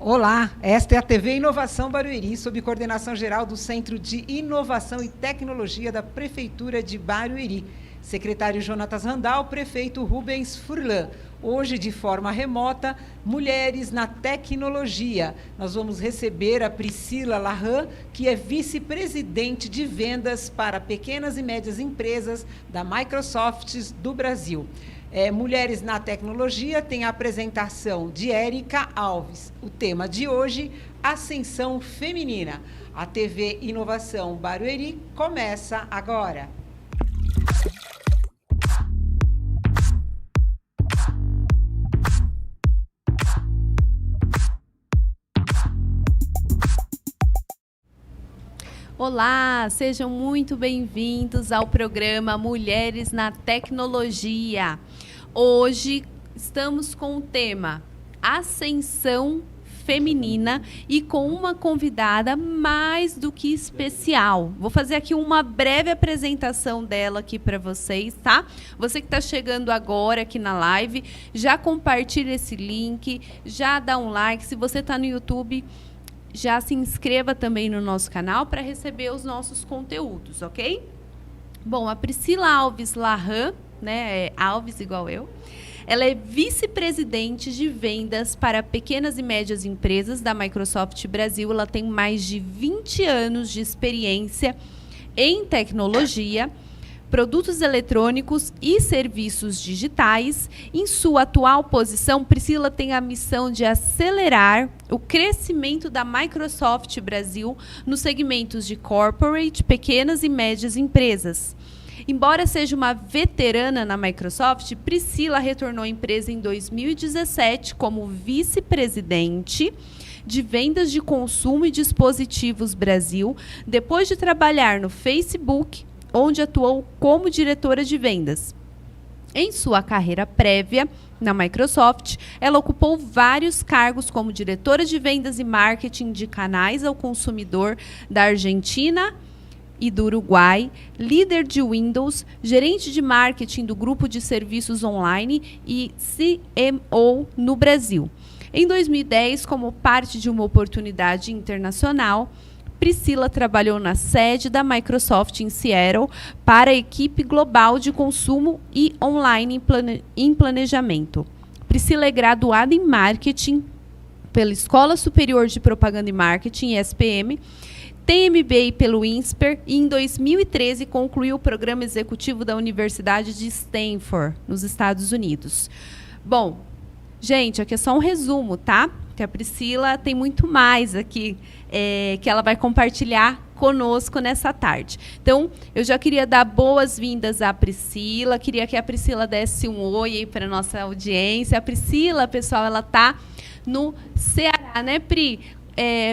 Olá, esta é a TV Inovação Barueri, sob coordenação geral do Centro de Inovação e Tecnologia da Prefeitura de Barueri. Secretário Jonatas Randal, prefeito Rubens Furlan. Hoje, de forma remota, Mulheres na Tecnologia. Nós vamos receber a Priscila Larran, que é vice-presidente de vendas para pequenas e médias empresas da Microsoft do Brasil. Mulheres na Tecnologia tem a apresentação de Érica Alves. O tema de hoje, Ascensão Feminina. A TV Inovação Barueri começa agora. Olá, sejam muito bem-vindos ao programa Mulheres na Tecnologia. Hoje estamos com o tema Ascensão Feminina e com uma convidada mais do que especial. Vou fazer aqui uma breve apresentação dela aqui para vocês, tá? Você que está chegando agora aqui na live, já compartilha esse link, já dá um like. Se você está no YouTube, já se inscreva também no nosso canal para receber os nossos conteúdos, ok? Bom, a Priscila Alves Larran, né, Alves igual eu, ela é vice-presidente de vendas para pequenas e médias empresas da Microsoft Brasil. Ela tem mais de 20 anos de experiência em tecnologia, produtos eletrônicos e serviços digitais. Em sua atual posição, Priscila tem a missão de acelerar o crescimento da Microsoft Brasil nos segmentos de corporate, pequenas e médias empresas. Embora seja uma veterana na Microsoft, Priscila retornou à empresa em 2017 como vice-presidente de vendas de consumo e dispositivos Brasil, depois de trabalhar no Facebook, onde atuou como diretora de vendas. Em sua carreira prévia na Microsoft, ela ocupou vários cargos como diretora de vendas e marketing de canais ao consumidor da Argentina e do Uruguai, líder de Windows, gerente de marketing do grupo de serviços online e CMO no Brasil. Em 2010, como parte de uma oportunidade internacional, Priscila trabalhou na sede da Microsoft em Seattle para a equipe global de consumo e online em planejamento. Priscila é graduada em marketing pela Escola Superior de Propaganda e Marketing, ESPM, tem MBA pelo INSPER e, em 2013, concluiu o programa executivo da Universidade de Stanford, nos Estados Unidos. Bom, gente, aqui é só um resumo, tá? Que a Priscila tem muito mais aqui que ela vai compartilhar conosco nessa tarde. Então, eu já queria dar boas-vindas à Priscila, queria que a Priscila desse um oi aí para a nossa audiência. A Priscila, pessoal, ela está no Ceará, né, Pri?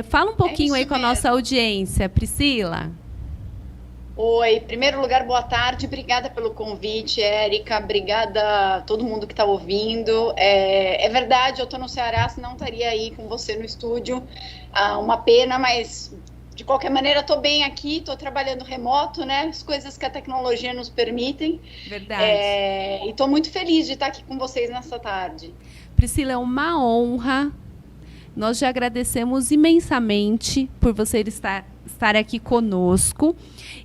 Fala um pouquinho aí com a nossa audiência, Priscila. Oi, em primeiro lugar, boa tarde, obrigada pelo convite, Érica, obrigada a todo mundo que está ouvindo. É verdade, eu estou no Ceará, senão estaria aí com você no estúdio, uma pena, mas de qualquer maneira estou bem aqui, estou trabalhando remoto, né, as coisas que a tecnologia nos permitem. Verdade. E estou muito feliz de estar aqui com vocês nessa tarde. Priscila, é uma honra. Nós já agradecemos imensamente por você estar aqui conosco.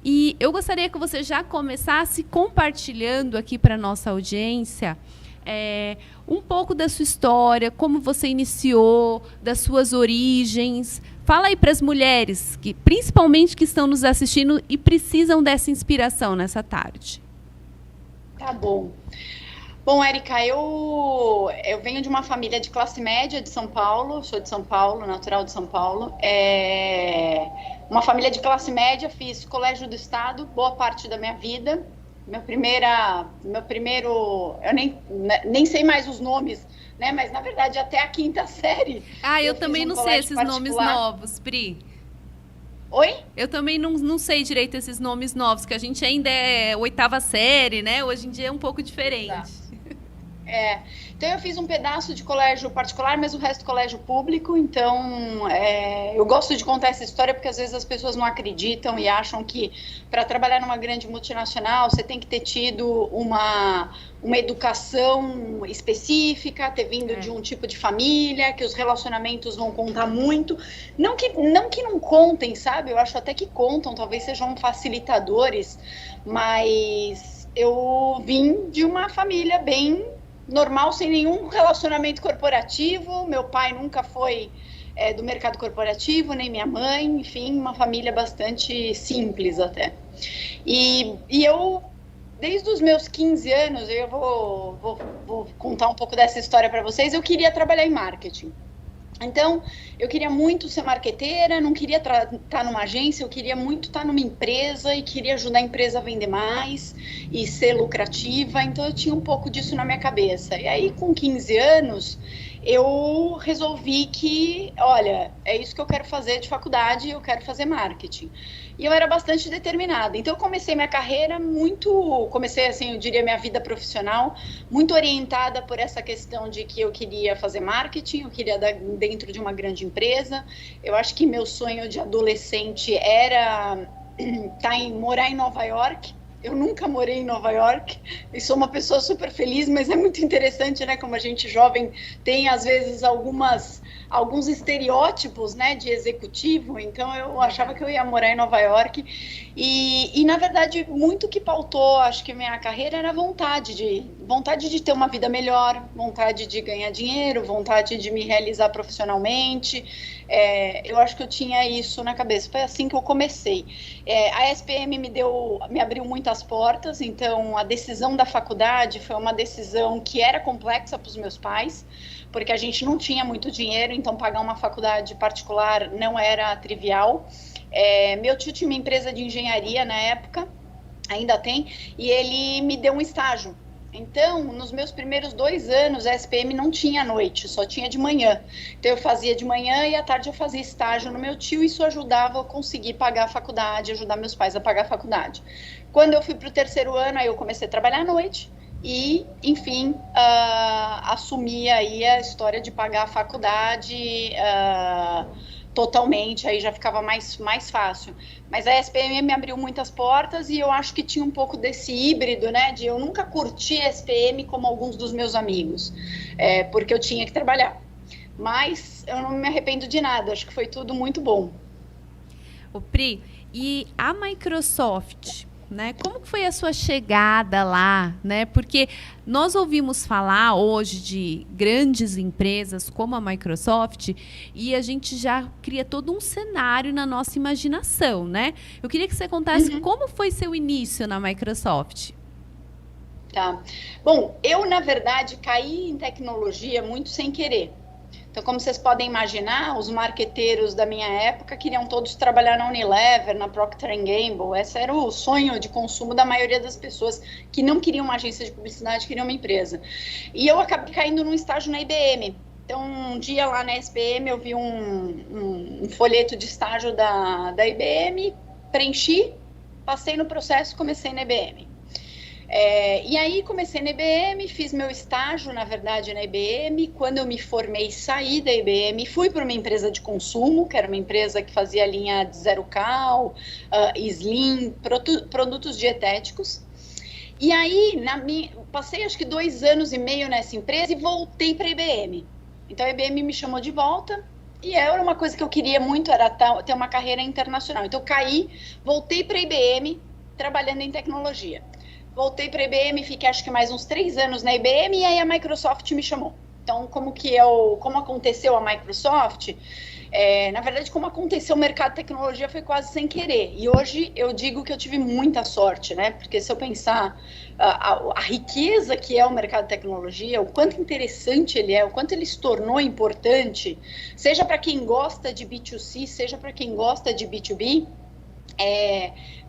E eu gostaria que você já começasse compartilhando aqui para a nossa audiência um pouco da sua história, como você iniciou, das suas origens. Fala aí para as mulheres, principalmente que estão nos assistindo e precisam dessa inspiração nessa tarde. Tá bom. Bom, Érica, eu venho de uma família de classe média de São Paulo, sou de São Paulo, natural de São Paulo. Uma família de classe média, fiz colégio do estado, boa parte da minha vida. Meu primeiro, eu nem sei mais os nomes, né? Mas na verdade até a quinta série. Eu também não sei esses nomes novos, Pri. Oi? Eu também não sei direito esses nomes novos, que a gente ainda é oitava série, né? Hoje em dia é um pouco diferente. Então eu fiz um pedaço de colégio particular, mas o resto colégio público, então eu gosto de contar essa história porque às vezes as pessoas não acreditam e acham que para trabalhar numa grande multinacional você tem que ter tido uma educação específica, ter vindo de um tipo de família, que os relacionamentos vão contar muito, não que não contem, sabe? Eu acho até que contam, talvez sejam facilitadores, mas eu vim de uma família bem normal, sem nenhum relacionamento corporativo. Meu pai nunca foi do mercado corporativo, nem minha mãe, enfim, uma família bastante simples até. E eu, desde os meus 15 anos, eu vou contar um pouco dessa história para vocês, eu queria trabalhar em marketing. Então, eu queria muito ser marqueteira, não queria estar numa agência, eu queria muito estar numa empresa e queria ajudar a empresa a vender mais e ser lucrativa, então eu tinha um pouco disso na minha cabeça. E aí, com 15 anos, eu resolvi que, olha, é isso que eu quero fazer de faculdade, eu quero fazer marketing. E eu era bastante determinada. Então, eu comecei minha carreira assim, eu diria, minha vida profissional, muito orientada por essa questão de que eu queria fazer marketing, eu queria dar dentro de uma grande empresa. Eu acho que meu sonho de adolescente era morar em Nova York. Eu nunca morei em Nova York e sou uma pessoa super feliz, mas é muito interessante, né, como a gente jovem tem, às vezes, alguns estereótipos, né, de executivo, então eu achava que eu ia morar em Nova York e na verdade, muito que pautou, acho que minha carreira era vontade de ter uma vida melhor, vontade de ganhar dinheiro, vontade de me realizar profissionalmente. Eu acho que eu tinha isso na cabeça, foi assim que eu comecei. A SPM me abriu muitas portas, então a decisão da faculdade foi uma decisão que era complexa para os meus pais, porque a gente não tinha muito dinheiro, então pagar uma faculdade particular não era trivial. Meu tio tinha uma empresa de engenharia na época, ainda tem, e ele me deu um estágio. Então, nos meus primeiros 2 anos, a SPM não tinha à noite, só tinha de manhã. Então, eu fazia de manhã e à tarde eu fazia estágio no meu tio, e isso ajudava a conseguir pagar a faculdade, ajudar meus pais a pagar a faculdade. Quando eu fui para o 3º ano, aí eu comecei a trabalhar à noite e, enfim, assumi aí a história de pagar a faculdade totalmente, aí já ficava mais fácil. Mas a SPM me abriu muitas portas e eu acho que tinha um pouco desse híbrido, né, de eu nunca curti a SPM como alguns dos meus amigos, porque eu tinha que trabalhar. Mas eu não me arrependo de nada, acho que foi tudo muito bom. O Pri, e a Microsoft, né? Como que foi a sua chegada lá, né? Porque nós ouvimos falar hoje de grandes empresas como a Microsoft e a gente já cria todo um cenário na nossa imaginação, né? Eu queria que você contasse como foi seu início na Microsoft. Tá. Bom, eu, na verdade, caí em tecnologia muito sem querer. Então, como vocês podem imaginar, os marqueteiros da minha época queriam todos trabalhar na Unilever, na Procter & Gamble. Esse era o sonho de consumo da maioria das pessoas que não queriam uma agência de publicidade, queriam uma empresa. E eu acabei caindo num estágio na IBM. Então, um dia lá na SPM, eu vi um folheto de estágio da IBM, preenchi, passei no processo e comecei na IBM. E aí comecei na IBM, fiz meu estágio, na verdade, na IBM. Quando eu me formei, saí da IBM, fui para uma empresa de consumo, que era uma empresa que fazia linha de zero cal, slim, produtos dietéticos. E aí, passei acho que 2 anos e meio nessa empresa e voltei para a IBM. Então a IBM me chamou de volta e era uma coisa que eu queria muito, era ter uma carreira internacional. Então eu caí, voltei para a IBM, trabalhando em tecnologia. Voltei para a IBM, fiquei acho que mais uns 3 anos na IBM e aí a Microsoft me chamou. Então, como aconteceu a Microsoft, na verdade, como aconteceu o mercado de tecnologia foi quase sem querer. E hoje eu digo que eu tive muita sorte, né? Porque se eu pensar a riqueza que é o mercado de tecnologia, o quanto interessante ele é, o quanto ele se tornou importante, seja para quem gosta de B2C, seja para quem gosta de B2B,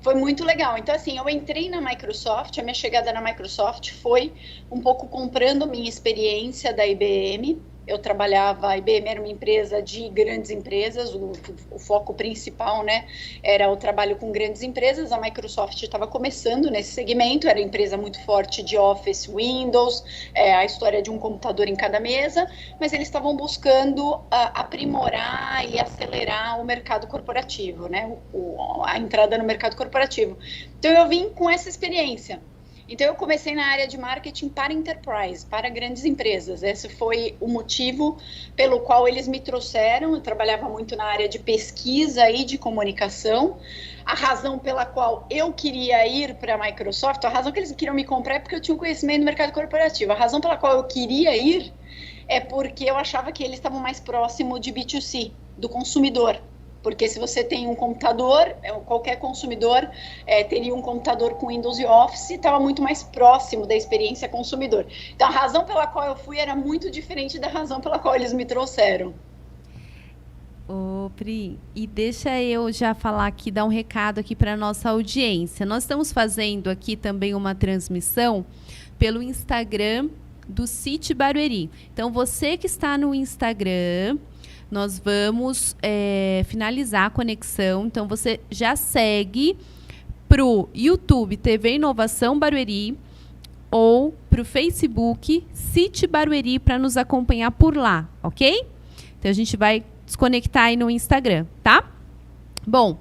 foi muito legal. Então, assim, eu entrei na Microsoft, a minha chegada na Microsoft foi um pouco comprando minha experiência da IBM. eu trabalhava, a IBM era uma empresa de grandes empresas, o foco principal, né, era o trabalho com grandes empresas. A Microsoft estava começando nesse segmento, era uma empresa muito forte de Office, Windows, a história de um computador em cada mesa, mas eles estavam buscando aprimorar e acelerar o mercado corporativo, né, a entrada no mercado corporativo. Então, eu vim com essa experiência. Então, eu comecei na área de marketing para enterprise, para grandes empresas. Esse foi o motivo pelo qual eles me trouxeram. Eu trabalhava muito na área de pesquisa e de comunicação. A razão pela qual eu queria ir para a Microsoft, a razão que eles queriam me comprar é porque eu tinha um conhecimento no mercado corporativo. A razão pela qual eu queria ir é porque eu achava que eles estavam mais próximo de B2C, do consumidor. Porque se você tem um computador, qualquer consumidor teria um computador com Windows e Office, estava muito mais próximo da experiência consumidor. Então, a razão pela qual eu fui era muito diferente da razão pela qual eles me trouxeram. Ô, Pri, e deixa eu já falar aqui, dar um recado aqui para a nossa audiência. Nós estamos fazendo aqui também uma transmissão pelo Instagram do City Barueri. Então, você que está no Instagram, nós vamos finalizar a conexão. Então, você já segue para o YouTube TV Inovação Barueri ou para o Facebook City Barueri para nos acompanhar por lá, ok? Então, a gente vai desconectar aí no Instagram, tá? Bom,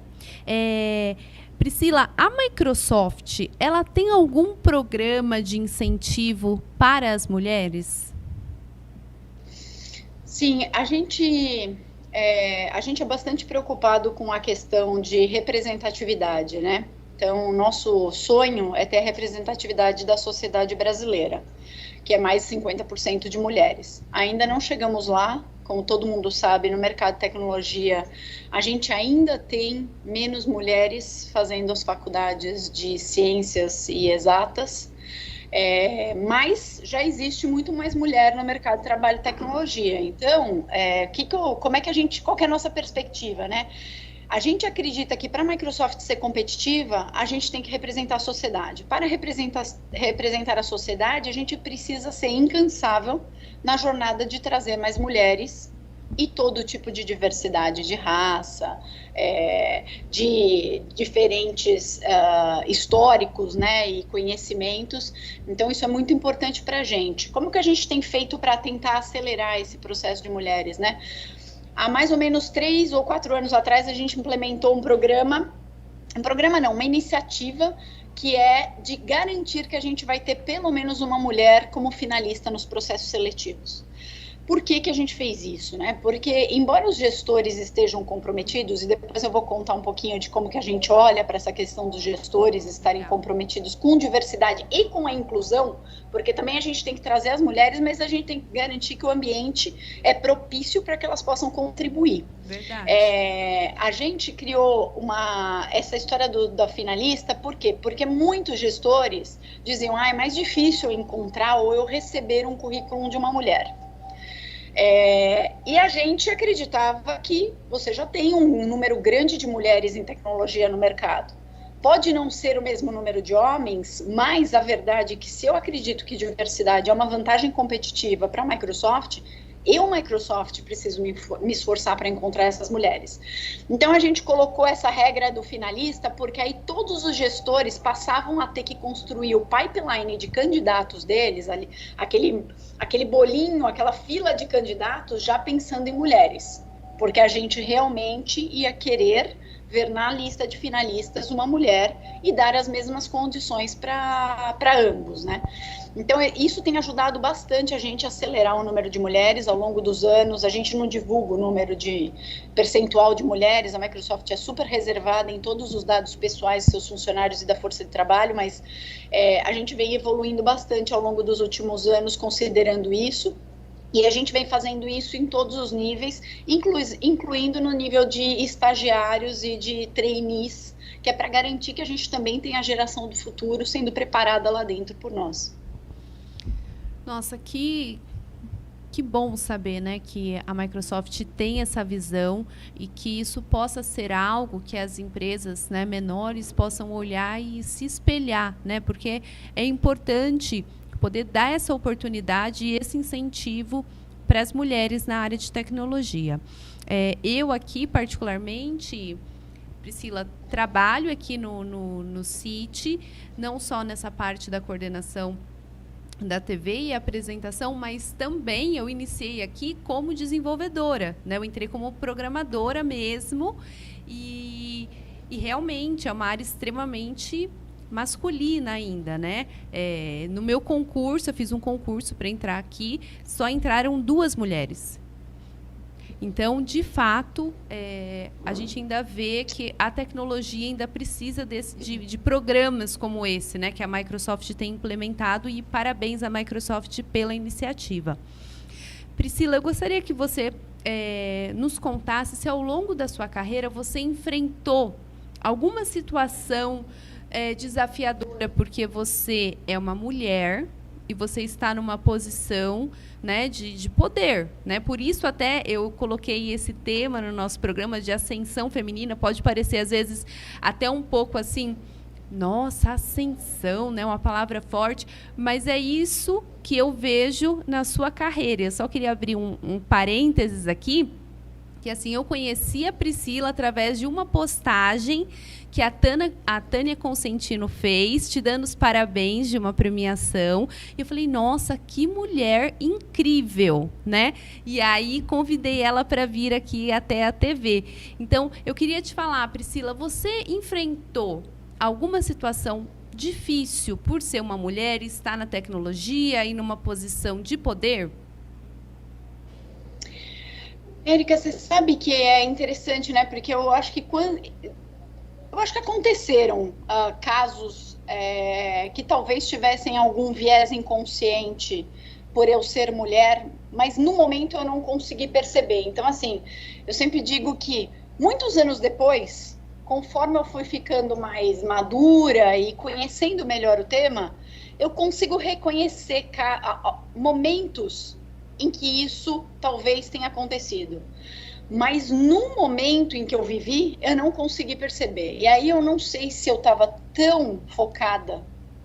Priscila, a Microsoft, ela tem algum programa de incentivo para as mulheres? Sim, a gente é bastante preocupado com a questão de representatividade, né? Então, o nosso sonho é ter a representatividade da sociedade brasileira, que é mais 50% de mulheres. Ainda não chegamos lá, como todo mundo sabe, no mercado de tecnologia, a gente ainda tem menos mulheres fazendo as faculdades de ciências e exatas, mas já existe muito mais mulher no mercado de trabalho e tecnologia. Então, qual que é a nossa perspectiva, né? A gente acredita que para a Microsoft ser competitiva, a gente tem que representar a sociedade. Para representar a sociedade, a gente precisa ser incansável na jornada de trazer mais mulheres e todo tipo de diversidade de raça, de diferentes históricos, né, e conhecimentos. Então, isso é muito importante para a gente. Como que a gente tem feito para tentar acelerar esse processo de mulheres, né? Há mais ou menos 3 ou 4 anos atrás, a gente implementou uma iniciativa que é de garantir que a gente vai ter pelo menos uma mulher como finalista nos processos seletivos. Por que a gente fez isso, né? Porque, embora os gestores estejam comprometidos, e depois eu vou contar um pouquinho de como que a gente olha para essa questão dos gestores estarem comprometidos com diversidade e com a inclusão, porque também a gente tem que trazer as mulheres, mas a gente tem que garantir que o ambiente é propício para que elas possam contribuir. Verdade. A gente criou essa história da finalista, por quê? Porque muitos gestores diziam, é mais difícil eu encontrar ou eu receber um currículo de uma mulher. E a gente acreditava que você já tem um número grande de mulheres em tecnologia no mercado. Pode não ser o mesmo número de homens, mas a verdade é que se eu acredito que diversidade é uma vantagem competitiva para a Microsoft, Microsoft, preciso me esforçar para encontrar essas mulheres. Então, a gente colocou essa regra do finalista, porque aí todos os gestores passavam a ter que construir o pipeline de candidatos deles, ali, aquele bolinho, aquela fila de candidatos, já pensando em mulheres. Porque a gente realmente ia querer ver na lista de finalistas uma mulher e dar as mesmas condições para ambos, né? Então, isso tem ajudado bastante a gente a acelerar o número de mulheres ao longo dos anos. A gente não divulga o número de percentual de mulheres, a Microsoft é super reservada em todos os dados pessoais dos seus funcionários e da força de trabalho, mas a gente vem evoluindo bastante ao longo dos últimos anos considerando isso. E a gente vem fazendo isso em todos os níveis, incluindo no nível de estagiários e de trainees, que é para garantir que a gente também tem a geração do futuro sendo preparada lá dentro por nós. Nossa, que bom saber, né, que a Microsoft tem essa visão e que isso possa ser algo que as empresas, né, menores possam olhar e se espelhar, né, porque é importante poder dar essa oportunidade e esse incentivo para as mulheres na área de tecnologia. Eu aqui, particularmente, Priscila, trabalho aqui no CIT, não só nessa parte da coordenação da TV e apresentação, mas também eu iniciei aqui como desenvolvedora, né? Eu entrei como programadora mesmo e realmente é uma área extremamente masculina ainda, né? No meu concurso, eu fiz um concurso para entrar aqui, só entraram 2 mulheres. Então, de fato, a gente ainda vê que a tecnologia ainda precisa de programas como esse, né, que a Microsoft tem implementado, e parabéns à Microsoft pela iniciativa. Priscila, eu gostaria que você nos contasse se ao longo da sua carreira você enfrentou alguma situação desafiadora, porque você é uma mulher e você está numa posição, né, de poder, né? Por isso até eu coloquei esse tema no nosso programa de ascensão feminina. Pode parecer às vezes até um pouco assim, nossa, ascensão, né, uma palavra forte, mas é isso que eu vejo na sua carreira. Eu só queria abrir um parênteses aqui, que assim, eu conheci a Priscila através de uma postagem que a Tânia Consentino fez, te dando os parabéns de uma premiação. E eu falei, nossa, que mulher incrível, né? E aí convidei ela para vir aqui até a TV. Então, eu queria te falar, Priscila, você enfrentou alguma situação difícil por ser uma mulher e estar na tecnologia e numa posição de poder? Érica, você sabe que é interessante, né? Porque eu acho que aconteceram casos que talvez tivessem algum viés inconsciente por eu ser mulher, mas no momento eu não consegui perceber. Então, assim, eu sempre digo que muitos anos depois, conforme eu fui ficando mais madura e conhecendo melhor o tema, eu consigo reconhecer momentos em que isso talvez tenha acontecido. Mas no momento em que eu vivi, eu não consegui perceber. E aí eu não sei se eu estava tão focada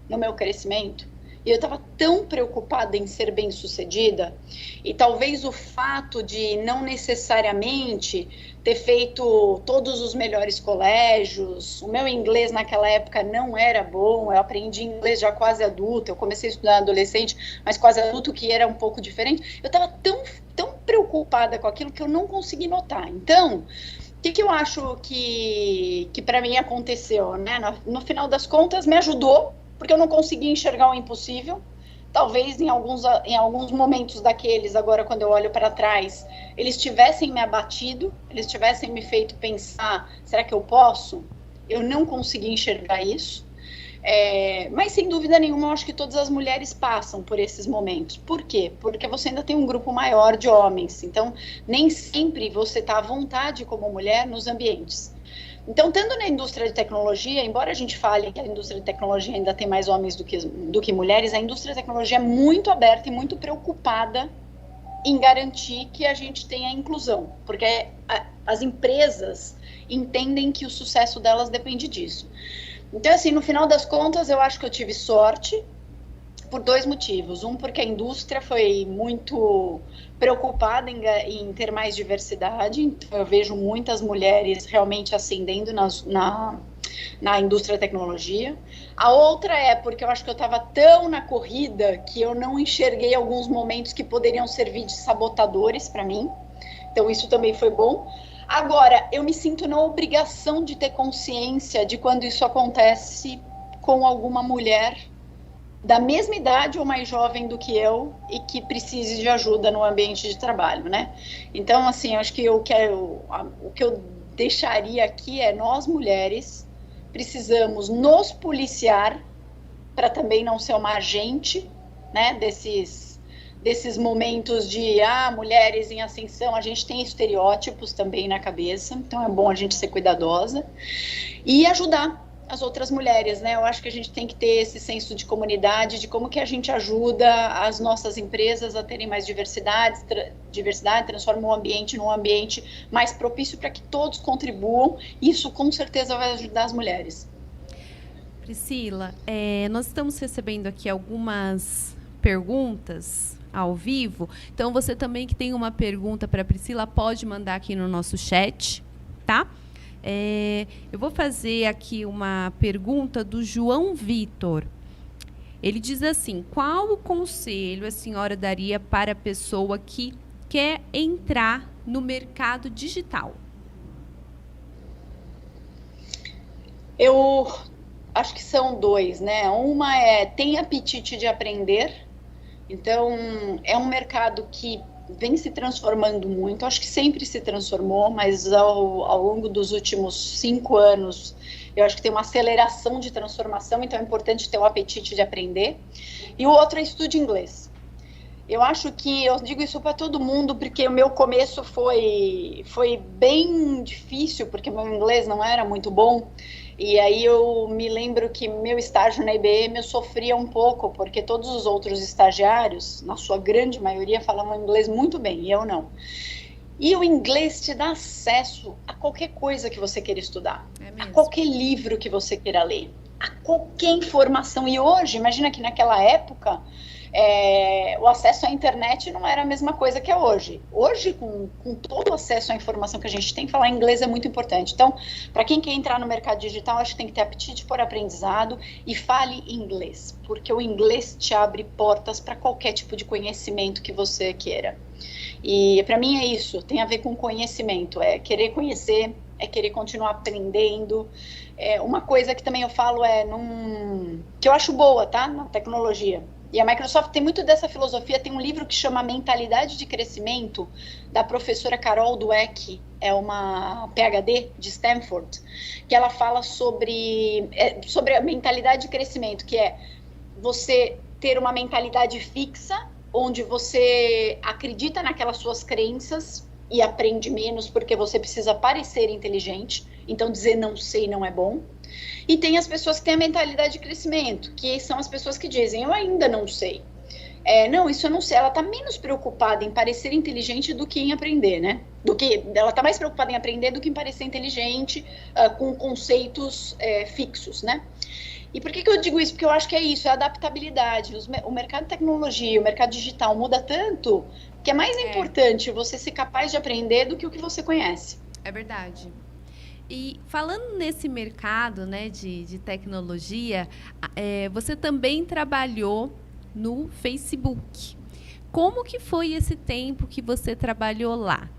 no meu crescimento, e eu estava tão preocupada em ser bem-sucedida, e talvez o fato de não necessariamente ter feito todos os melhores colégios, o meu inglês naquela época não era bom, eu aprendi inglês já quase adulta, eu comecei a estudar adolescente, mas quase adulto, que era um pouco diferente. Eu estava tão preocupada com aquilo que eu não consegui notar. Então, o que eu acho que para mim aconteceu, né? No final das contas, me ajudou, porque eu não conseguia enxergar o impossível. Talvez em alguns momentos daqueles, agora quando eu olho para trás, eles tivessem me abatido, eles tivessem me feito pensar, será que eu posso? Eu não consegui enxergar isso. Mas sem dúvida nenhuma, eu acho que todas as mulheres passam por esses momentos. Por quê? Porque você ainda tem um grupo maior de homens. Então, nem sempre você está à vontade como mulher nos ambientes. Então, tanto na indústria de tecnologia, embora a gente fale que a indústria de tecnologia ainda tem mais homens do que mulheres, a indústria de tecnologia é muito aberta e muito preocupada em garantir que a gente tenha inclusão, porque as empresas entendem que o sucesso delas depende disso. Então, assim, no final das contas, eu acho que eu tive sorte por 2 motivos. Um, porque a indústria foi muito preocupada em ter mais diversidade, então eu vejo muitas mulheres realmente ascendendo na indústria da tecnologia. A outra é porque eu acho que eu estava tão na corrida que eu não enxerguei alguns momentos que poderiam servir de sabotadores para mim, então isso também foi bom. Agora, eu me sinto na obrigação de ter consciência de quando isso acontece com alguma mulher da mesma idade ou mais jovem do que eu e que precise de ajuda no ambiente de trabalho, né? Então, assim, eu acho que o que eu deixaria aqui é: nós mulheres precisamos nos policiar para também não ser uma agente, né, desses momentos de mulheres em ascensão. A gente tem estereótipos também na cabeça, então é bom a gente ser cuidadosa e ajudar as outras mulheres, né? Eu acho que a gente tem que ter esse senso de comunidade, de como que a gente ajuda as nossas empresas a terem mais diversidade, transforma o ambiente num ambiente mais propício para que todos contribuam. Isso com certeza vai ajudar as mulheres. Priscila, nós estamos recebendo aqui algumas perguntas ao vivo. Então, você também que tem uma pergunta para a Priscila, pode mandar aqui no nosso chat, tá? Eu vou fazer aqui uma pergunta do João Vitor. Ele diz assim: qual o conselho a senhora daria para a pessoa que quer entrar no mercado digital? Eu acho que são dois, né? Uma é tem apetite de aprender. Então, é um mercado que vem se transformando muito. Acho que sempre se transformou, mas ao longo dos últimos 5 anos, eu acho que tem uma aceleração de transformação. Então, é importante ter o apetite de aprender. E o outro é estude inglês. Eu acho que eu digo isso para todo mundo, porque o meu começo foi bem difícil, porque meu inglês não era muito bom. E aí eu me lembro que meu estágio na IBM eu sofria um pouco, porque todos os outros estagiários, na sua grande maioria, falavam inglês muito bem, e eu não. E o inglês te dá acesso a qualquer coisa que você queira estudar, a qualquer livro que você queira ler, a qualquer informação. E hoje, imagina que naquela época, o acesso à internet não era a mesma coisa que é hoje. Hoje, com todo o acesso à informação que a gente tem, falar inglês é muito importante. Então, para quem quer entrar no mercado digital, acho que tem que ter apetite por aprendizado e fale inglês, porque o inglês te abre portas para qualquer tipo de conhecimento que você queira. E para mim é isso, tem a ver com conhecimento, é querer conhecer, é querer continuar aprendendo. Uma coisa que também eu falo que eu acho boa, tá? Na tecnologia. E a Microsoft tem muito dessa filosofia, tem um livro que chama Mentalidade de Crescimento, da professora Carol Dweck, é uma PhD de Stanford, que ela fala sobre a mentalidade de crescimento, que é você ter uma mentalidade fixa, onde você acredita naquelas suas crenças e aprende menos porque você precisa parecer inteligente, então dizer não sei não é bom. E tem as pessoas que têm a mentalidade de crescimento, que são as pessoas que dizem, eu ainda não sei. Não, isso eu não sei. Ela está menos preocupada em parecer inteligente do que em aprender, né? Ela está mais preocupada em aprender do que em parecer inteligente, com conceitos fixos, né? E por que eu digo isso? Porque eu acho que é isso, é adaptabilidade. O mercado de tecnologia, o mercado digital muda tanto que é mais importante você ser capaz de aprender do que o que você conhece. É verdade. E falando nesse mercado, né, de tecnologia, você também trabalhou no Facebook. Como que foi esse tempo que você trabalhou lá?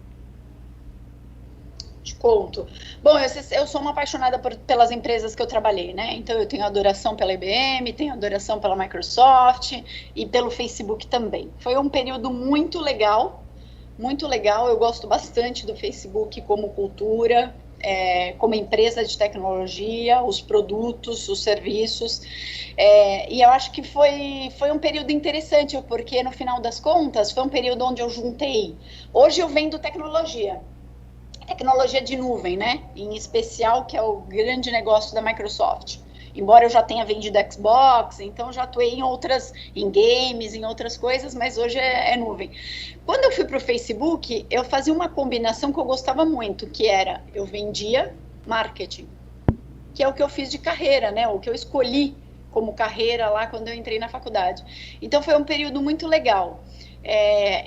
Te conto. Bom, eu sou uma apaixonada pelas empresas que eu trabalhei, né? Então, eu tenho adoração pela IBM, tenho adoração pela Microsoft e pelo Facebook também. Foi um período muito legal, muito legal. Eu gosto bastante do Facebook como cultura, como empresa de tecnologia, os produtos, os serviços, e eu acho que foi um período interessante, porque no final das contas foi um período onde eu juntei, hoje eu vendo tecnologia de nuvem, né, em especial, que é o grande negócio da Microsoft. Embora eu já tenha vendido Xbox, então já atuei em games, em outras coisas, mas hoje é nuvem. Quando eu fui para o Facebook, eu fazia uma combinação que eu gostava muito, que era, eu vendia marketing, que é o que eu fiz de carreira, né? O que eu escolhi como carreira lá quando eu entrei na faculdade. Então foi um período muito legal.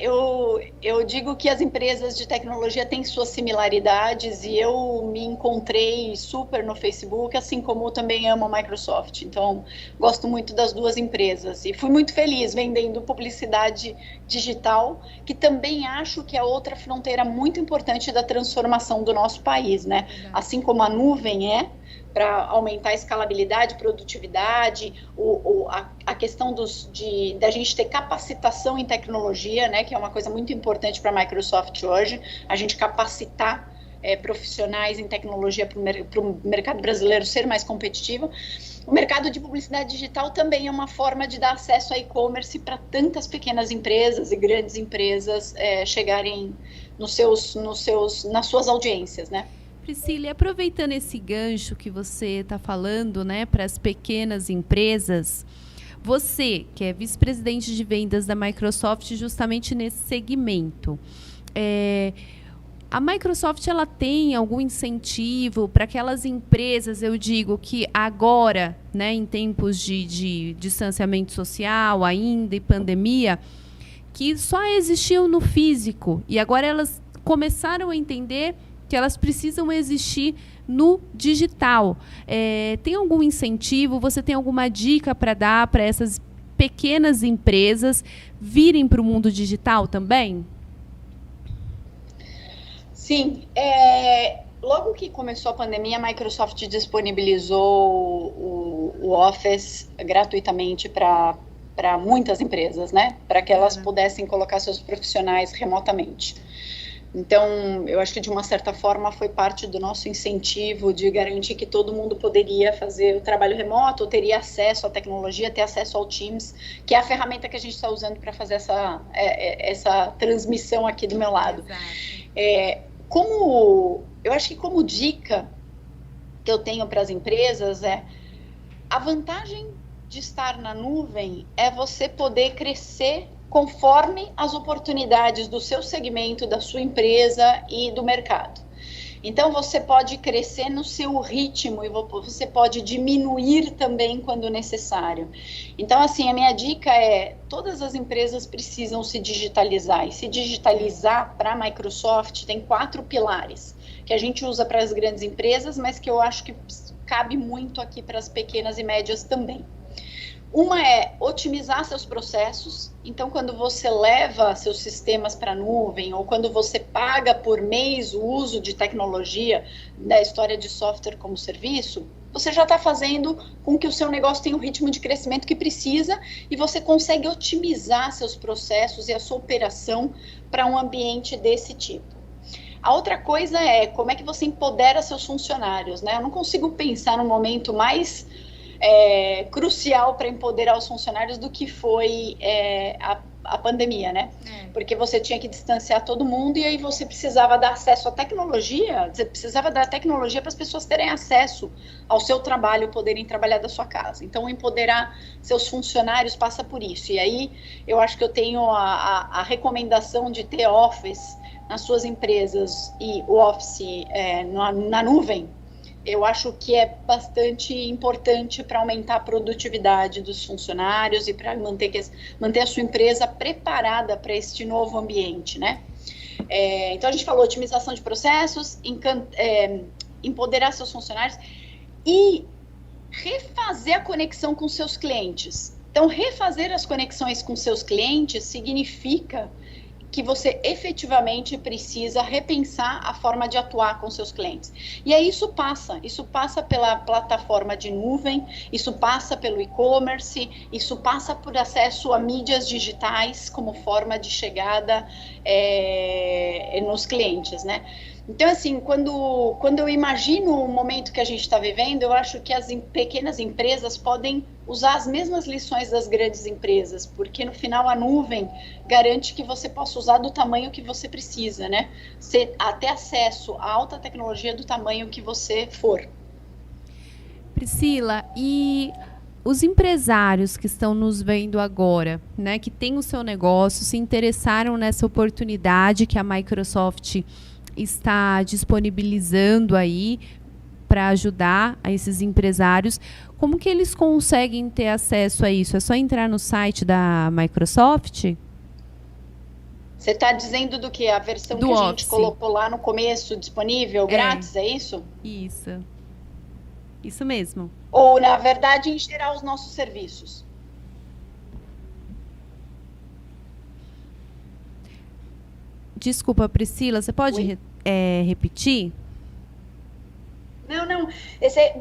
Eu digo que as empresas de tecnologia têm suas similaridades e eu me encontrei super no Facebook, assim como eu também amo a Microsoft. Então, gosto muito das duas empresas e fui muito feliz vendendo publicidade digital, que também acho que é outra fronteira muito importante da transformação do nosso país, né? Assim como a nuvem para aumentar a escalabilidade, produtividade, a questão da gente ter capacitação em tecnologia, né, que é uma coisa muito importante para a Microsoft hoje, a gente capacitar profissionais em tecnologia para o mercado brasileiro ser mais competitivo. O mercado de publicidade digital também é uma forma de dar acesso a e-commerce para tantas pequenas empresas e grandes empresas chegarem nas suas audiências, né? Priscila, aproveitando esse gancho que você está falando, né, para as pequenas empresas, você, que é vice-presidente de vendas da Microsoft, justamente nesse segmento, a Microsoft ela tem algum incentivo para aquelas empresas, eu digo, que agora, né, em tempos de distanciamento social ainda e pandemia, que só existiam no físico e agora elas começaram a entender que elas precisam existir no digital. Tem algum incentivo? Você tem alguma dica para dar para essas pequenas empresas virem para o mundo digital também? Sim. Logo que começou a pandemia, a Microsoft disponibilizou o Office gratuitamente para muitas empresas, né? Para que elas pudessem colocar seus profissionais remotamente. Então, eu acho que de uma certa forma foi parte do nosso incentivo de garantir que todo mundo poderia fazer o trabalho remoto, ou teria acesso à tecnologia, ter acesso ao Teams, que é a ferramenta que a gente está usando para fazer essa transmissão aqui do meu lado. Eu acho que como dica que eu tenho para as empresas a vantagem de estar na nuvem é você poder crescer conforme as oportunidades do seu segmento, da sua empresa e do mercado. Então, você pode crescer no seu ritmo e você pode diminuir também quando necessário. Então, assim, a minha dica todas as empresas precisam se digitalizar. E se digitalizar para a Microsoft tem 4 pilares que a gente usa para as grandes empresas, mas que eu acho que cabe muito aqui para as pequenas e médias também. Uma é otimizar seus processos. Então, quando você leva seus sistemas para a nuvem ou quando você paga por mês o uso de tecnologia, da história de software como serviço, você já está fazendo com que o seu negócio tenha o ritmo de crescimento que precisa e você consegue otimizar seus processos e a sua operação para um ambiente desse tipo. A outra coisa é como é que você empodera seus funcionários, né? Eu não consigo pensar no momento mais crucial para empoderar os funcionários do que foi a pandemia, né? Porque você tinha que distanciar todo mundo e aí você precisava dar acesso à tecnologia, você precisava dar tecnologia para as pessoas terem acesso ao seu trabalho, poderem trabalhar da sua casa. Então, empoderar seus funcionários passa por isso. E aí, eu acho que eu tenho a recomendação de ter Office nas suas empresas e o Office na nuvem. Eu acho que é bastante importante para aumentar a produtividade dos funcionários e para manter a sua empresa preparada para este novo ambiente, né? Então, a gente falou otimização de processos, empoderar seus funcionários e refazer a conexão com seus clientes. Então, refazer as conexões com seus clientes significa que você efetivamente precisa repensar a forma de atuar com seus clientes. E aí isso passa pela plataforma de nuvem, isso passa pelo e-commerce, isso passa por acesso a mídias digitais como forma de chegada nos clientes, né? Então, assim, quando eu imagino o momento que a gente está vivendo, eu acho que as pequenas empresas podem usar as mesmas lições das grandes empresas, porque no final a nuvem garante que você possa usar do tamanho que você precisa, né? Ter acesso à alta tecnologia do tamanho que você for. Priscila, e os empresários que estão nos vendo agora, né, que têm o seu negócio, se interessaram nessa oportunidade que a Microsoft está disponibilizando aí para ajudar a esses empresários, como que eles conseguem ter acesso a isso? É só entrar no site da Microsoft? Você está dizendo do que? A versão do que a Office. gente colocou lá no começo, disponível, grátis, é isso? Isso mesmo. Ou, na verdade, em geral, os nossos serviços? Desculpa, Priscila, você pode repetir? Não.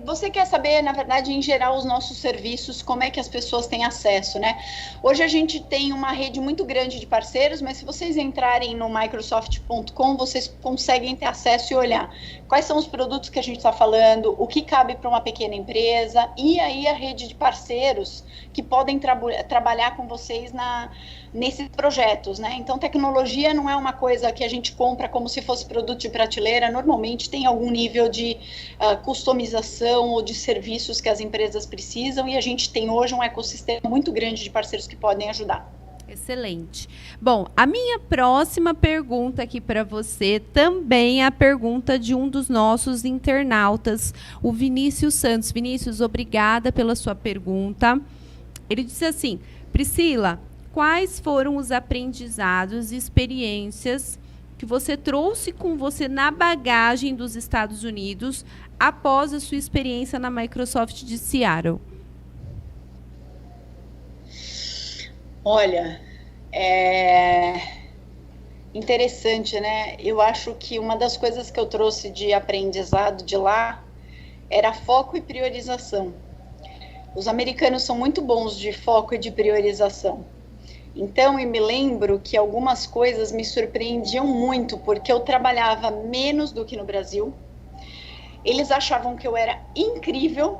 Você quer saber, na verdade, em geral, os nossos serviços, como é que as pessoas têm acesso, né? Hoje a gente tem uma rede muito grande de parceiros, mas se vocês entrarem no Microsoft.com, vocês conseguem ter acesso e olhar quais são os produtos que a gente está falando, o que cabe para uma pequena empresa, e aí a rede de parceiros que podem trabalhar com vocês nesses projetos, né? Então, tecnologia não é uma coisa que a gente compra como se fosse produto de prateleira, normalmente tem algum nível de customização ou de serviços que as empresas precisam, e a gente tem hoje um ecossistema muito grande de parceiros que podem ajudar. Excelente. Bom, a minha próxima pergunta aqui para você também é a pergunta de um dos nossos internautas, o Vinícius Santos. Vinícius, obrigada pela sua pergunta. Ele disse assim: Priscila, quais foram os aprendizados e experiências que você trouxe com você na bagagem dos Estados Unidos após a sua experiência na Microsoft de Seattle? Olha, interessante, né? Eu acho que uma das coisas que eu trouxe de aprendizado de lá era foco e priorização. Os americanos são muito bons de foco e de priorização. Então, eu me lembro que algumas coisas me surpreendiam muito, porque eu trabalhava menos do que no Brasil. Eles achavam que eu era incrível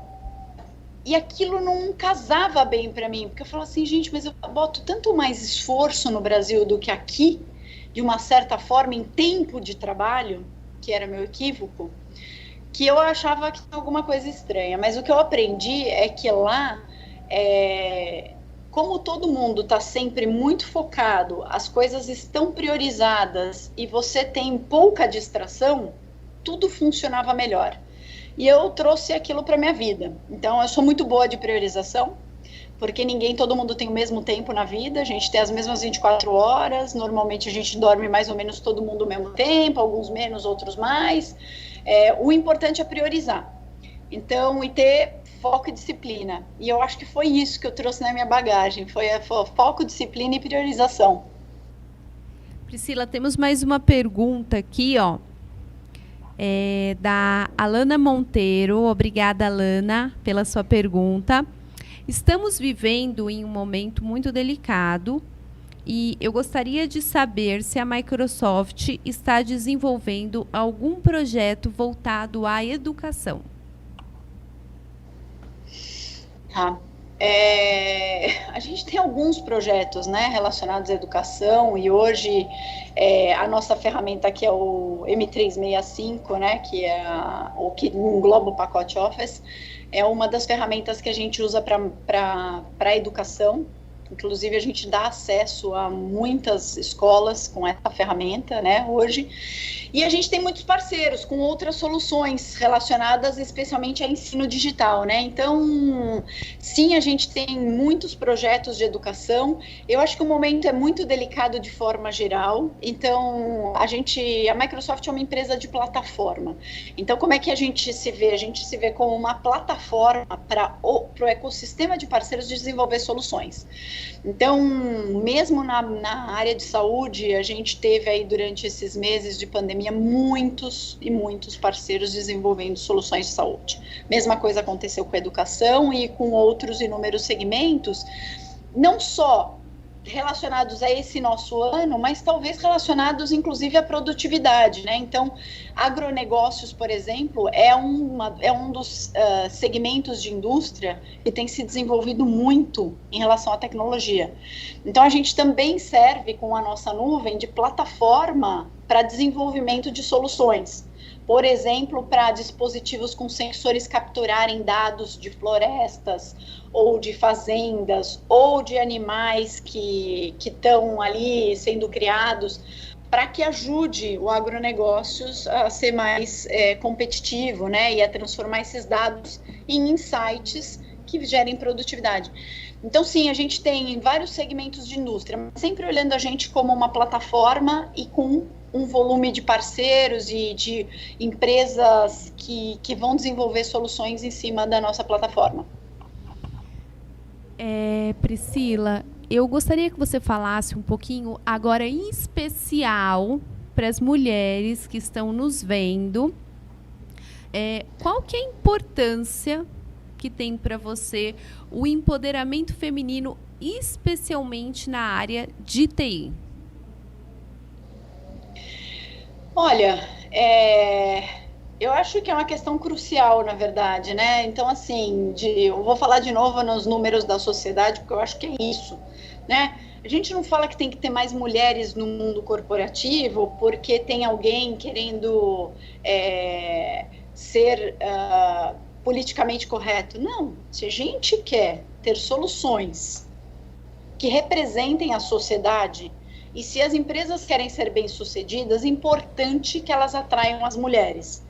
e aquilo não casava bem para mim, porque eu falava assim, gente, mas eu boto tanto mais esforço no Brasil do que aqui, de uma certa forma, em tempo de trabalho, que era meu equívoco, que eu achava que tinha alguma coisa estranha. Mas o que eu aprendi é que lá, como todo mundo está sempre muito focado, as coisas estão priorizadas e você tem pouca distração, tudo funcionava melhor. E eu trouxe aquilo para minha vida. Então, eu sou muito boa de priorização, porque todo mundo tem o mesmo tempo na vida, a gente tem as mesmas 24 horas, normalmente a gente dorme mais ou menos todo mundo ao mesmo tempo, alguns menos, outros mais. O importante é priorizar. Então, e ter foco e disciplina. E eu acho que foi isso que eu trouxe na minha bagagem, foi foco, disciplina e priorização. Priscila, temos mais uma pergunta aqui, ó. Da Alana Monteiro. Obrigada, Alana, pela sua pergunta. Estamos vivendo em um momento muito delicado e eu gostaria de saber se a Microsoft está desenvolvendo algum projeto voltado à educação. Tá. A gente tem alguns projetos, né, relacionados à educação, e hoje a nossa ferramenta aqui é o M365, né, que é o que engloba o pacote Office, é uma das ferramentas que a gente usa para a educação. Inclusive, a gente dá acesso a muitas escolas com essa ferramenta, né, hoje. E a gente tem muitos parceiros com outras soluções relacionadas especialmente a ensino digital, né? Então, sim, a gente tem muitos projetos de educação. Eu acho que o momento é muito delicado de forma geral. Então, a Microsoft é uma empresa de plataforma. Então, como é que a gente se vê? A gente se vê como uma plataforma para o ecossistema de parceiros de desenvolver soluções. Então, mesmo na área de saúde, a gente teve aí durante esses meses de pandemia muitos e muitos parceiros desenvolvendo soluções de saúde. Mesma coisa aconteceu com a educação e com outros inúmeros segmentos, não só relacionados a esse nosso ano, mas talvez relacionados inclusive à produtividade, né? Então, agronegócios, por exemplo, é um dos segmentos de indústria que tem se desenvolvido muito em relação à tecnologia. Então, a gente também serve com a nossa nuvem de plataforma para desenvolvimento de soluções. Por exemplo, para dispositivos com sensores capturarem dados de florestas, ou de fazendas, ou de animais que estão ali sendo criados, para que ajude o agronegócios a ser mais competitivo, né, e a transformar esses dados em insights que gerem produtividade. Então, sim, a gente tem vários segmentos de indústria, mas sempre olhando a gente como uma plataforma e com um volume de parceiros e de empresas que vão desenvolver soluções em cima da nossa plataforma. Priscila, eu gostaria que você falasse um pouquinho, agora em especial, para as mulheres que estão nos vendo, qual que é a importância que tem para você o empoderamento feminino, especialmente na área de TI? Olha, eu acho que é uma questão crucial, na verdade, né? Então, assim, eu vou falar de novo nos números da sociedade, porque eu acho que é isso, né? A gente não fala que tem que ter mais mulheres no mundo corporativo porque tem alguém querendo ser politicamente correto. Não, se a gente quer ter soluções que representem a sociedade, e se as empresas querem ser bem-sucedidas, é importante que elas atraiam as mulheres.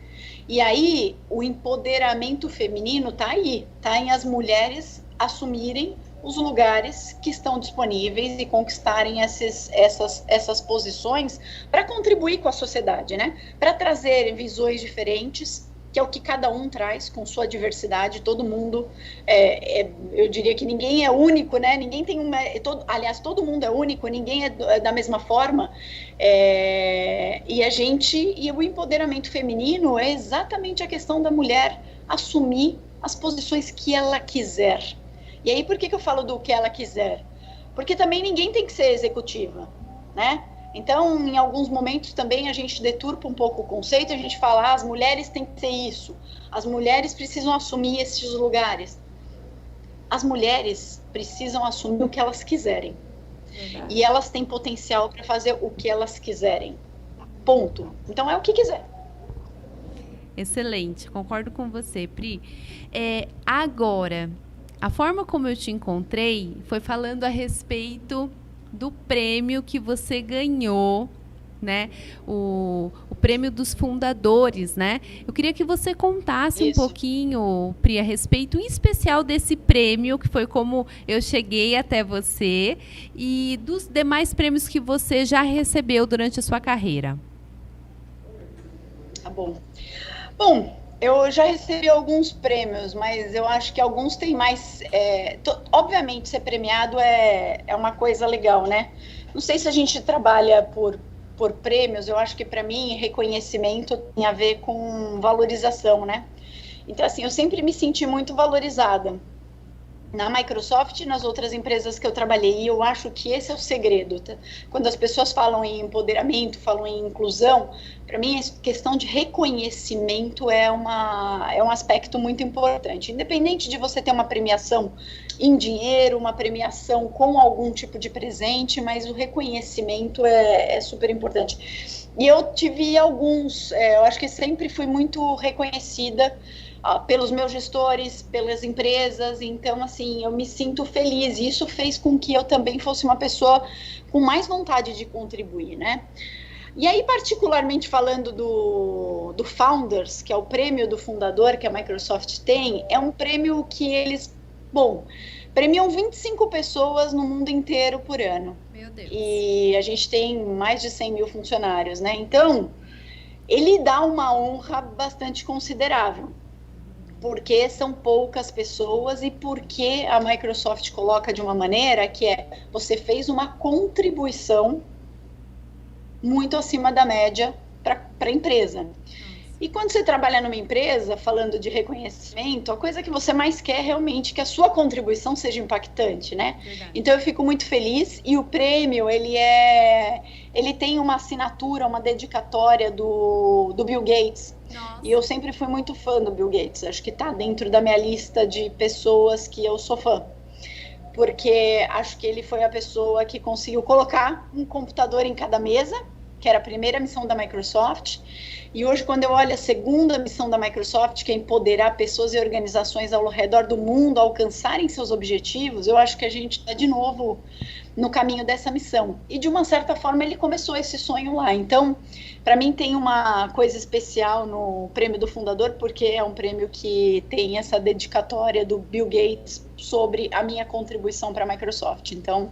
E aí, o empoderamento feminino está aí, está em as mulheres assumirem os lugares que estão disponíveis e conquistarem essas posições para contribuir com a sociedade, né? Para trazer visões diferentes, que é o que cada um traz com sua diversidade. Todo mundo, eu diria que ninguém é único, né? Ninguém tem aliás, todo mundo é único, ninguém é da mesma forma. E o empoderamento feminino é exatamente a questão da mulher assumir as posições que ela quiser. E aí, por que eu falo do que ela quiser? Porque também ninguém tem que ser executiva, né? Então, em alguns momentos também a gente deturpa um pouco o conceito, a gente fala, as mulheres têm que ser isso, as mulheres precisam assumir esses lugares. As mulheres precisam assumir o que elas quiserem. Verdade. E elas têm potencial para fazer o que elas quiserem. Ponto. Então, é o que quiser. Excelente, concordo com você, Pri. Agora, a forma como eu te encontrei foi falando a respeito do prêmio que você ganhou, né? O prêmio dos fundadores, né? Eu queria que você contasse um pouquinho, Pri, a respeito, em especial desse prêmio, que foi como eu cheguei até você, e dos demais prêmios que você já recebeu durante a sua carreira. Tá bom. Bom, eu já recebi alguns prêmios, mas eu acho que alguns têm mais... obviamente, ser premiado é uma coisa legal, né? Não sei se a gente trabalha por prêmios, eu acho que, para mim, reconhecimento tem a ver com valorização, né? Então, assim, eu sempre me senti muito valorizada na Microsoft e nas outras empresas que eu trabalhei, e eu acho que esse é o segredo, tá? Quando as pessoas falam em empoderamento, falam em inclusão, para mim a questão de reconhecimento é um aspecto muito importante, independente de você ter uma premiação em dinheiro, uma premiação com algum tipo de presente, mas o reconhecimento é super importante. E eu tive alguns, eu acho que sempre fui muito reconhecida pelos meus gestores, pelas empresas, então, assim, eu me sinto feliz, e isso fez com que eu também fosse uma pessoa com mais vontade de contribuir, né? E aí, particularmente falando do Founders, que é o prêmio do fundador que a Microsoft tem, é um prêmio que eles, premiam 25 pessoas no mundo inteiro por ano. Meu Deus. E a gente tem mais de 100 mil funcionários, né? Então, ele dá uma honra bastante considerável, porque são poucas pessoas e porque a Microsoft coloca de uma maneira que você fez uma contribuição muito acima da média para a empresa. E quando você trabalha numa empresa, falando de reconhecimento, a coisa que você mais quer realmente é que a sua contribuição seja impactante, né? Verdade. Então eu fico muito feliz, e o prêmio, ele tem uma assinatura, uma dedicatória do Bill Gates. Nossa. E eu sempre fui muito fã do Bill Gates, acho que está dentro da minha lista de pessoas que eu sou fã, porque acho que ele foi a pessoa que conseguiu colocar um computador em cada mesa, que era a primeira missão da Microsoft, e hoje, quando eu olho a segunda missão da Microsoft, que é empoderar pessoas e organizações ao redor do mundo a alcançarem seus objetivos, eu acho que a gente está de novo no caminho dessa missão. E, de uma certa forma, ele começou esse sonho lá. Então, para mim, tem uma coisa especial no prêmio do fundador, porque é um prêmio que tem essa dedicatória do Bill Gates sobre a minha contribuição para a Microsoft. Então,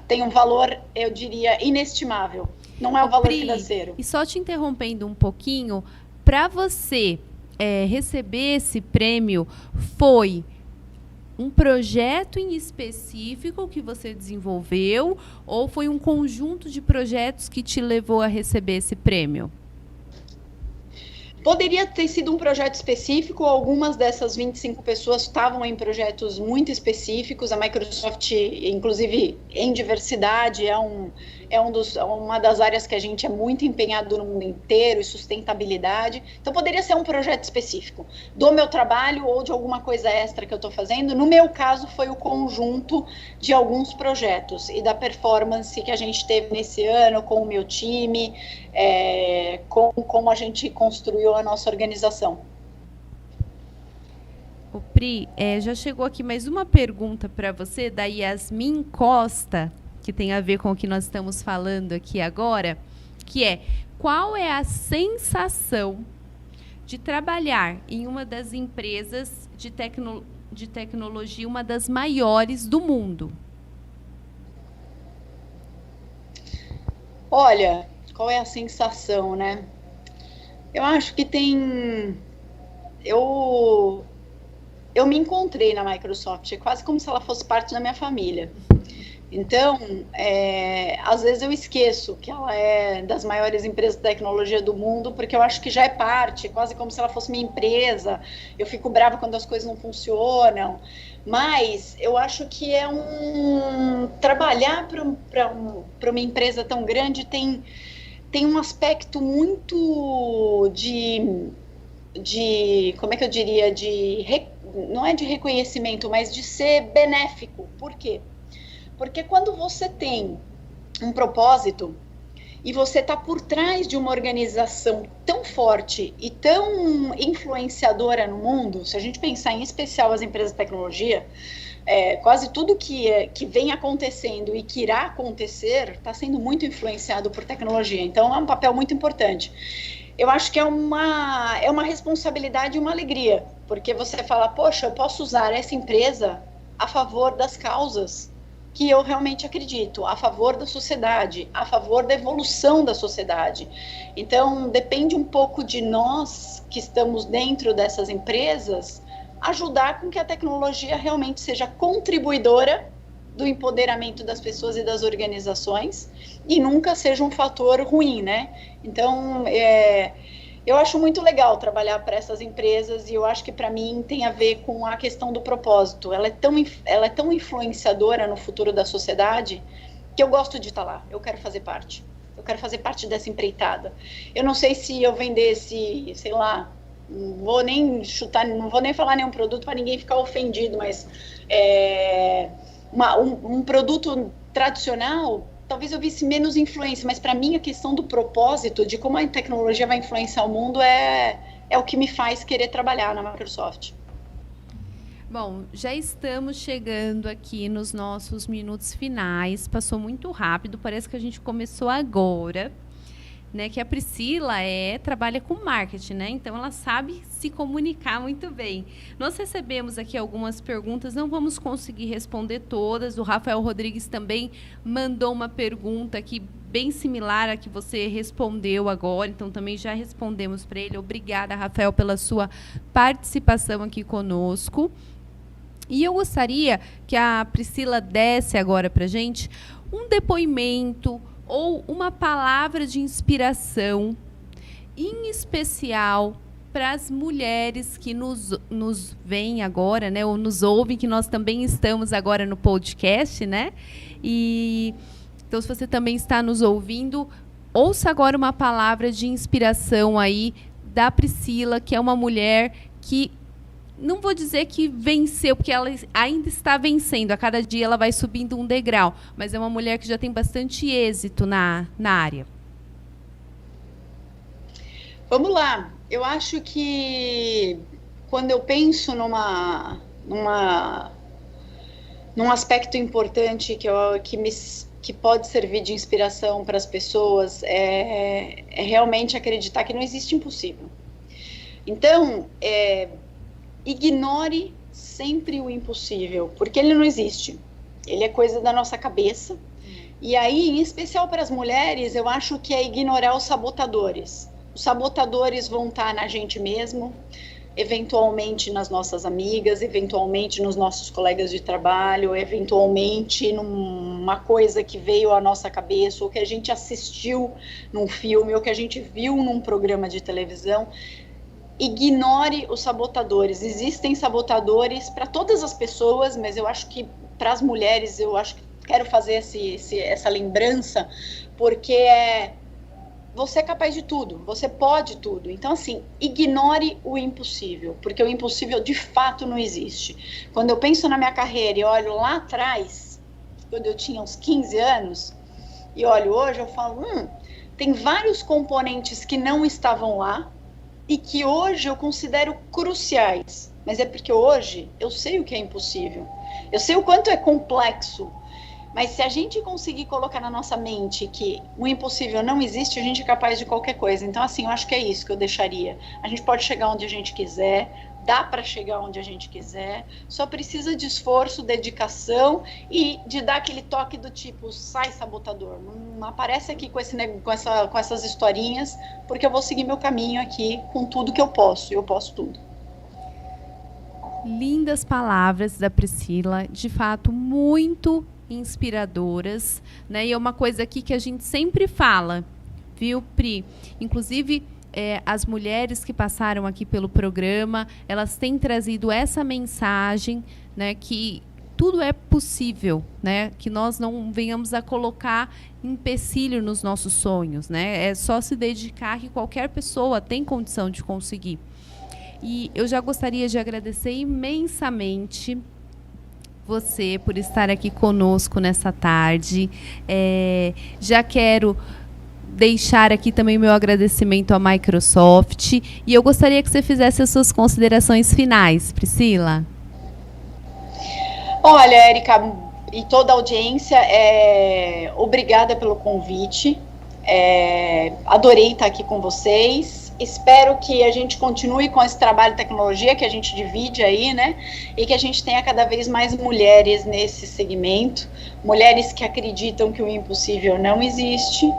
tem um valor, eu diria, inestimável. Não é o valor Pri, financeiro. E só te interrompendo um pouquinho, para você receber esse prêmio, foi um projeto em específico que você desenvolveu, ou foi um conjunto de projetos que te levou a receber esse prêmio? Poderia ter sido um projeto específico, algumas dessas 25 pessoas estavam em projetos muito específicos. A Microsoft, inclusive, em diversidade, uma das áreas que a gente é muito empenhado no mundo inteiro, e sustentabilidade. Então, poderia ser um projeto específico do meu trabalho ou de alguma coisa extra que eu estou fazendo. No meu caso, foi o conjunto de alguns projetos e da performance que a gente teve nesse ano com o meu time, como a gente construiu a nossa organização. O Pri, já chegou aqui mais uma pergunta para você, da Yasmin Costa, que tem a ver com o que nós estamos falando aqui agora, que é: qual é a sensação de trabalhar em uma das empresas de de tecnologia, uma das maiores do mundo? Olha, qual é a sensação, né? Eu acho que Eu me encontrei na Microsoft, é quase como se ela fosse parte da minha família. Então, às vezes eu esqueço que ela é das maiores empresas de tecnologia do mundo, porque eu acho que já é parte, quase como se ela fosse minha empresa. Eu fico brava quando as coisas não funcionam. Mas eu acho que trabalhar para uma empresa tão grande tem um aspecto muito como é que eu diria, não é de reconhecimento, mas de ser benéfico. Por quê? Porque quando você tem um propósito e você está por trás de uma organização tão forte e tão influenciadora no mundo, se a gente pensar em especial as empresas de tecnologia, quase tudo que vem acontecendo e que irá acontecer está sendo muito influenciado por tecnologia. Então, é um papel muito importante. Eu acho que é uma responsabilidade e uma alegria, porque você fala, poxa, eu posso usar essa empresa a favor das causas que eu realmente acredito, a favor da sociedade, a favor da evolução da sociedade. Então, depende um pouco de nós que estamos dentro dessas empresas, ajudar com que a tecnologia realmente seja contribuidora do empoderamento das pessoas e das organizações e nunca seja um fator ruim, né? Então, eu acho muito legal trabalhar para essas empresas e eu acho que para mim tem a ver com a questão do propósito. Ela é tão influenciadora no futuro da sociedade que eu gosto de estar lá, eu quero fazer parte. Eu quero fazer parte dessa empreitada. Eu não sei se eu vendesse, sei lá, não vou nem chutar, não vou nem falar nenhum produto para ninguém ficar ofendido, mas um produto tradicional, talvez eu visse menos influência, mas para mim a questão do propósito, de como a tecnologia vai influenciar o mundo é o que me faz querer trabalhar na Microsoft. Bom, já estamos chegando aqui nos nossos minutos finais, passou muito rápido, parece que a gente começou agora, né, que a Priscila trabalha com marketing, né? Então ela sabe se comunicar muito bem. Nós recebemos aqui algumas perguntas, não vamos conseguir responder todas. O Rafael Rodrigues também mandou uma pergunta aqui bem similar à que você respondeu agora, então também já respondemos para ele. Obrigada, Rafael, pela sua participação aqui conosco. E eu gostaria que a Priscila desse agora para a gente um depoimento ou uma palavra de inspiração, em especial para as mulheres que nos veem agora, né, ou nos ouvem, que nós também estamos agora no podcast, né? E então, se você também está nos ouvindo, ouça agora uma palavra de inspiração aí da Priscila, que é uma mulher que, não vou dizer que venceu, porque ela ainda está vencendo. A cada dia ela vai subindo um degrau. Mas é uma mulher que já tem bastante êxito na área. Vamos lá. Eu acho que quando eu penso num aspecto importante que pode servir de inspiração para as pessoas, é realmente acreditar que não existe impossível. Então, ignore sempre o impossível, porque ele não existe. Ele é coisa da nossa cabeça. E aí, em especial para as mulheres, eu acho que é ignorar os sabotadores. Os sabotadores vão estar na gente mesmo, eventualmente nas nossas amigas, eventualmente nos nossos colegas de trabalho, eventualmente numa coisa que veio à nossa cabeça, ou que a gente assistiu num filme, ou que a gente viu num programa de televisão. Ignore os sabotadores. Existem sabotadores para todas as pessoas, mas eu acho que para as mulheres, eu acho que quero fazer essa lembrança, porque você é capaz de tudo, você pode tudo. Então, assim, ignore o impossível, porque o impossível de fato não existe. Quando eu penso na minha carreira e olho lá atrás, quando eu tinha uns 15 anos, e olho hoje, eu falo, tem vários componentes que não estavam lá, e que hoje eu considero cruciais, mas é porque hoje eu sei o que é impossível, eu sei o quanto é complexo, mas se a gente conseguir colocar na nossa mente que o impossível não existe, a gente é capaz de qualquer coisa. Então, assim, eu acho que é isso que eu deixaria. A gente pode chegar onde a gente quiser, dá para chegar onde a gente quiser, só precisa de esforço, dedicação e de dar aquele toque do tipo, sai sabotador, não aparece aqui com essas historinhas, porque eu vou seguir meu caminho aqui com tudo que eu posso tudo. Lindas palavras da Priscila, de fato muito inspiradoras, né? E é uma coisa aqui que a gente sempre fala, viu, Pri? Inclusive, as mulheres que passaram aqui pelo programa, elas têm trazido essa mensagem, né, que tudo é possível, né, que nós não venhamos a colocar empecilho nos nossos sonhos, né, é só se dedicar que qualquer pessoa tem condição de conseguir. E eu já gostaria de agradecer imensamente você por estar aqui conosco nessa tarde. Já quero deixar aqui também meu agradecimento à Microsoft. E eu gostaria que você fizesse as suas considerações finais, Priscila. Olha, Érica, e toda a audiência, obrigada pelo convite. Adorei estar aqui com vocês. Espero que a gente continue com esse trabalho de tecnologia que a gente divide aí, né? E que a gente tenha cada vez mais mulheres nesse segmento. Mulheres que acreditam que o impossível não existe.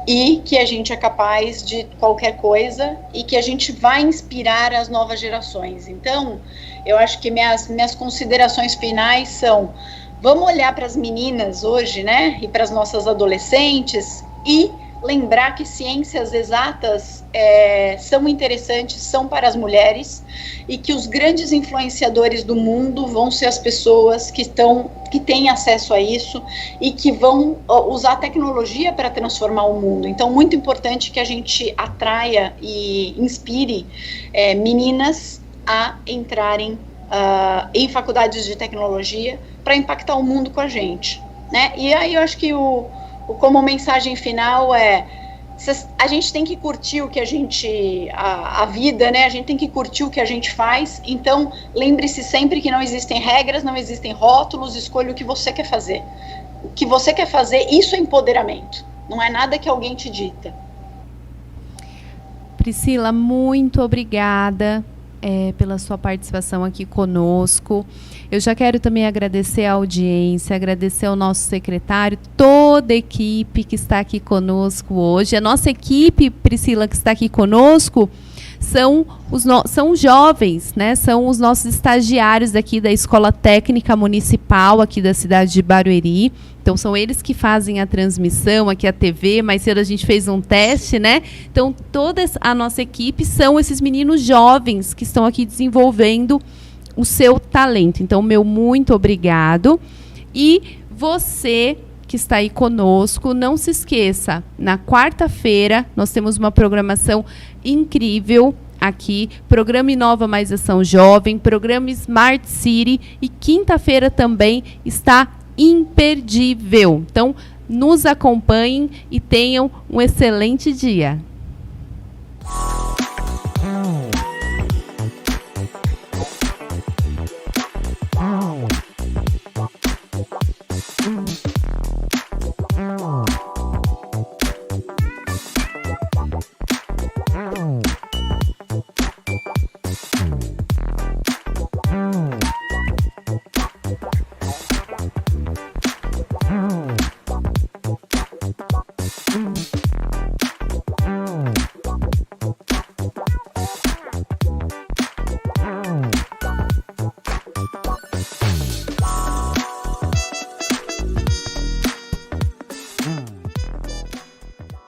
E que a gente é capaz de qualquer coisa e que a gente vai inspirar as novas gerações. Então, eu acho que minhas considerações finais são: vamos olhar para as meninas hoje, né, e para as nossas adolescentes e lembrar que ciências exatas são interessantes, são para as mulheres, e que os grandes influenciadores do mundo vão ser as pessoas que têm acesso a isso e que vão usar a tecnologia para transformar o mundo. Então, muito importante que a gente atraia e inspire meninas a entrarem em faculdades de tecnologia para impactar o mundo com a gente, né? E aí eu acho que como mensagem final a gente tem que curtir o que a vida, né? A gente tem que curtir o que a gente faz. Então, lembre-se sempre que não existem regras, não existem rótulos, escolha o que você quer fazer. O que você quer fazer, isso é empoderamento. Não é nada que alguém te dita. Priscila, muito obrigada pela sua participação aqui conosco. Eu já quero também agradecer a audiência, agradecer ao nosso secretário, toda a equipe que está aqui conosco hoje. A nossa equipe, Priscila, que está aqui conosco, são jovens, né? São os nossos estagiários aqui da Escola Técnica Municipal, aqui da cidade de Barueri. Então, são eles que fazem a transmissão aqui, a TV. Mais cedo a gente fez um teste, né? Então, toda a nossa equipe são esses meninos jovens que estão aqui desenvolvendo o seu talento. Então, meu muito obrigado. E você que está aí conosco, não se esqueça, na quarta-feira nós temos uma programação incrível aqui, programa Inova Mais Ação Jovem, programa Smart City, e quinta-feira também está imperdível. Então, nos acompanhem e tenham um excelente dia.